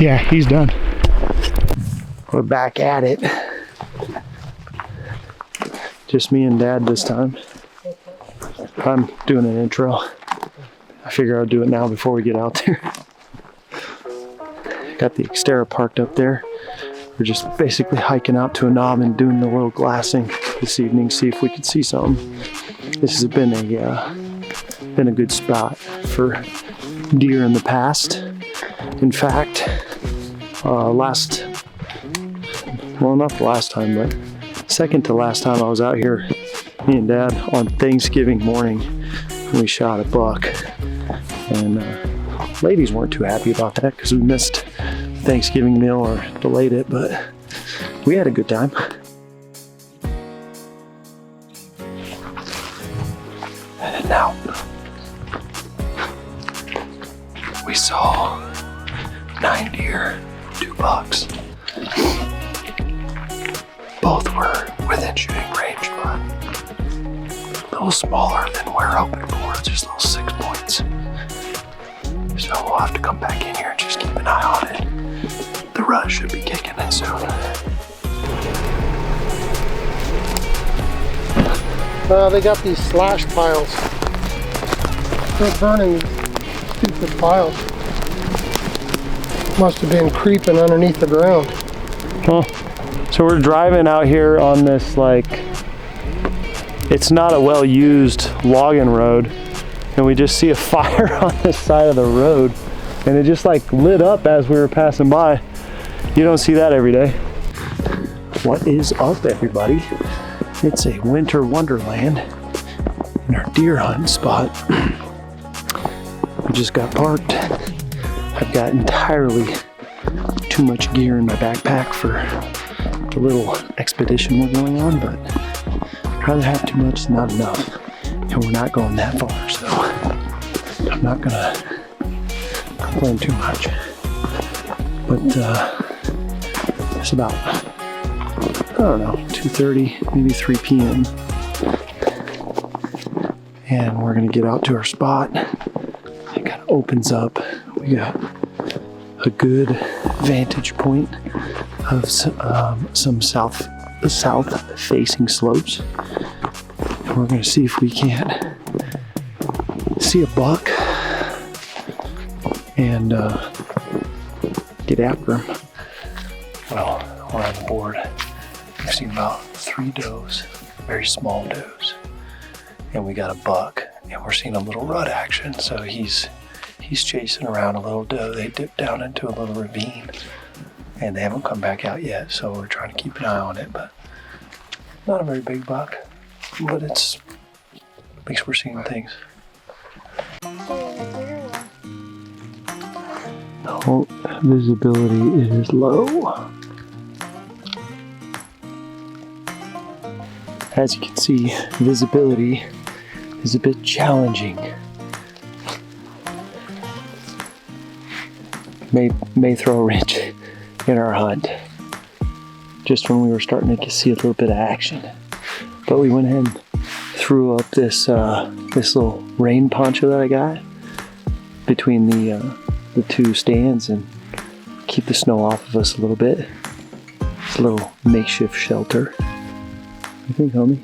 Yeah, he's done. We're back at it. Just me and Dad this time. I'm doing an intro. I figure I'll do it now before we get out there. Got the Xterra parked up there. We're just basically hiking out to a knob and doing a little glassing this evening, see if we can see something. This has been a good spot for deer in the past. In fact, well, not the last time, but second to last time I was out here, me and Dad, on Thanksgiving morning, we shot a buck. And ladies weren't too happy about that because we missed Thanksgiving meal or delayed it, but we had a good time. And now we saw 9 deer, 2 bucks. Both were within shooting range, but a little smaller than we're hoping for, just little 6 points. So we'll have to come back in here and just keep an eye on it. The rut should be kicking in soon. They got these slash piles. They're burning stupid piles. Must have been creeping underneath the ground. Huh. So we're driving out here on this, like, it's not a well-used logging road, and we just see a fire on the side of the road, and it just like lit up as we were passing by. You don't see that every day. What is up, everybody? It's a winter wonderland in our deer hunting spot. We just got parked. I've got entirely too much gear in my backpack for the little expedition we're going on, but I'd rather have too much than not enough. And we're not going that far, so I'm not gonna complain too much. But it's about, I don't know, 2:30, maybe 3 p.m. And we're gonna get out to our spot. It kind of opens up. We got a good vantage point of some south-facing slopes. And we're gonna see if we can't see a buck and get after him. Well, we're on the board. We've seen about 3 does, very small does, and we got a buck, and we're seeing a little rut action. So he's chasing around a little doe. They dipped down into a little ravine, and they haven't come back out yet. So we're trying to keep an eye on it, but not a very big buck. But at least we're seeing things. Oh, visibility is low. As you can see, visibility is a bit challenging. May throw a wrench in our hunt just when we were starting to see a little bit of action. But we went ahead and threw up this little rain poncho that I got between the 2 stands and keep the snow off of us a little bit. It's a little makeshift shelter. What do you think, homie?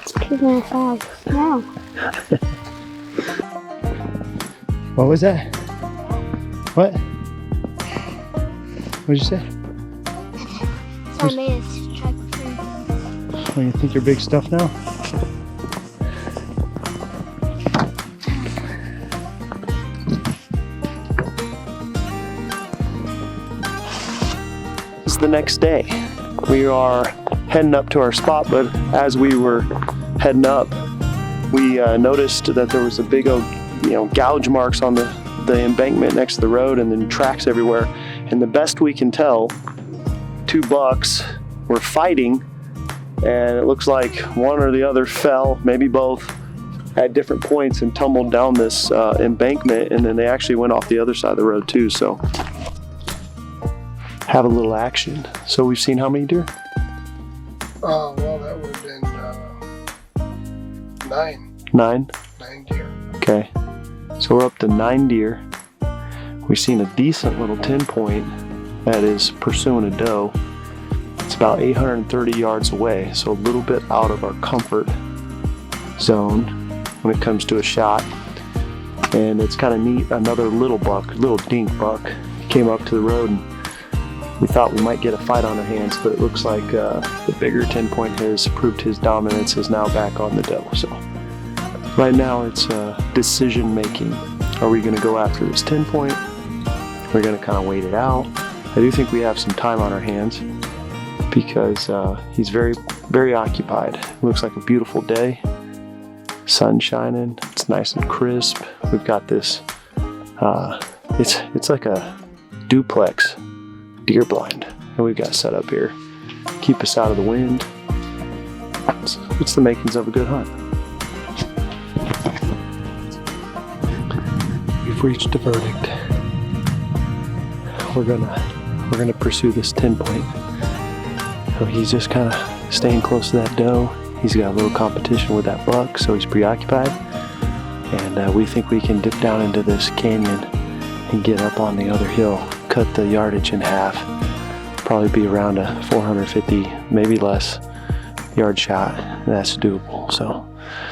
It's kicking us off now. What was that? What? What'd you say? So I made us check for. Oh, you think you're big stuff now? It's the next day. We are heading up to our spot, but as we were heading up, we noticed that there was a big old, gouge marks on the embankment next to the road, and then tracks everywhere. And the best we can tell, 2 bucks were fighting, and it looks like one or the other fell, maybe both, at different points and tumbled down this embankment, and then they actually went off the other side of the road too. So have a little action. So we've seen how many deer? Well, that would have been 9. 9? 9 deer. Okay. So we're up to 9 deer. we've seen a decent little 10 point that is pursuing a doe. It's about 830 yards away, so a little bit out of our comfort zone when it comes to a shot. And it's kind of neat, another little dink buck came up to the road, and we thought we might get a fight on our hands, but it looks like the bigger 10 point has proved his dominance, is now back on the doe. So right now it's decision making. Are we going to go after this 10 point? We're going to kind of wait it out. I do think we have some time on our hands because he's very, very occupied. It looks like a beautiful day. Sun shining, it's nice and crisp. We've got this, it's like a duplex deer blind that we've got set up here. Keep us out of the wind. It's the makings of a good hunt. We've reached a verdict. We're gonna pursue this 10 point. So he's just kind of staying close to that doe. He's got a little competition with that buck, so he's preoccupied. And we think we can dip down into this canyon and get up on the other hill, cut the yardage in half. Probably be around a 450, maybe less, yard shot. That's doable, so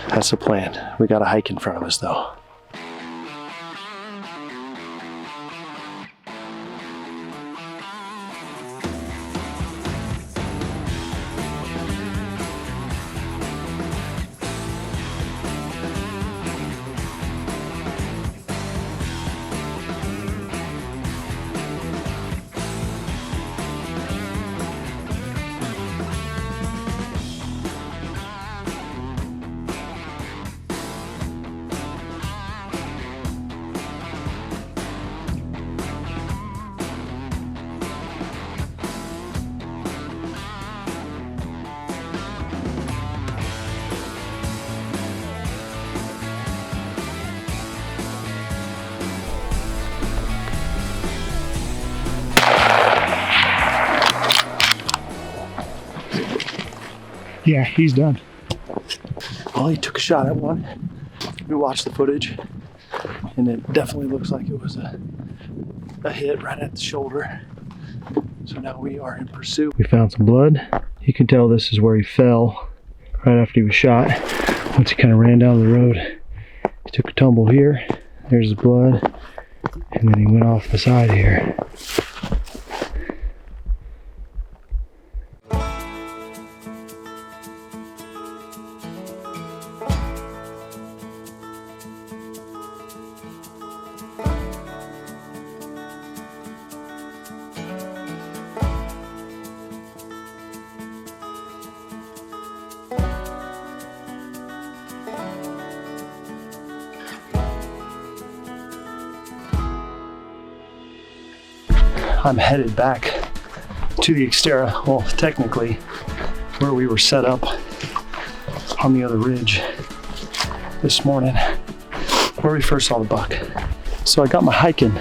that's the plan. We got a hike in front of us though. Yeah, he's done. Well, he took a shot at one. We watched the footage, and it definitely looks like it was a hit right at the shoulder. So now we are in pursuit. We found some blood. You can tell this is where he fell right after he was shot. Once he kind of ran down the road, he took a tumble here. There's his blood, and then he went off the side here. I'm headed back to the Xterra, well, technically where we were set up on the other ridge this morning, where we first saw the buck. So I got my hiking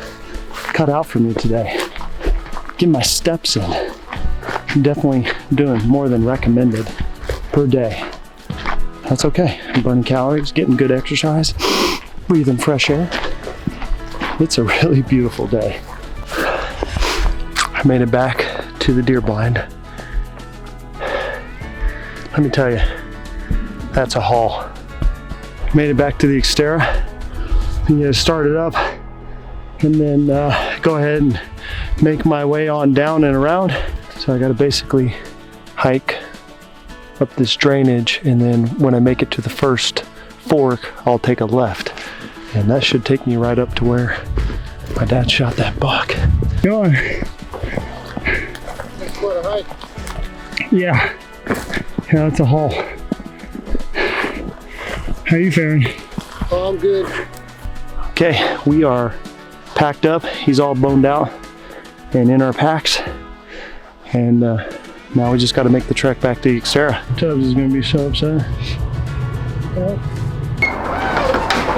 cut out for me today. Getting my steps in. I'm definitely doing more than recommended per day. That's okay. I'm burning calories, getting good exercise, breathing fresh air. It's a really beautiful day. I made it back to the deer blind. Let me tell you, that's a haul. Made it back to the Xterra. You gotta start it up and then go ahead and make my way on down and around. So I gotta basically hike up this drainage, and then when I make it to the first fork, I'll take a left. And that should take me right up to where my dad shot that buck. Go on. That's quite a hike. Yeah. Yeah, that's a haul. How you faring? Oh, I'm good. Okay, we are packed up. He's all boned out and in our packs. And now we just got to make the trek back to Xterra. Tubbs is going to be so upset.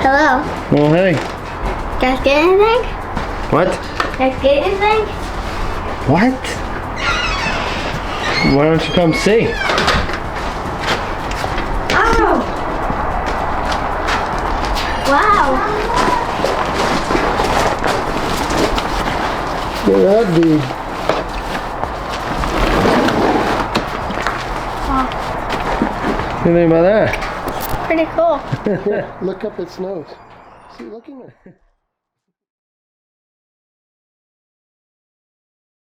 Hello. Well, hey. Guys get anything? What? Guys get anything? What? Why don't you come see? Oh! Wow! Look at that dude. What do you think about that? Pretty cool. Here, look up its nose. See, look in there.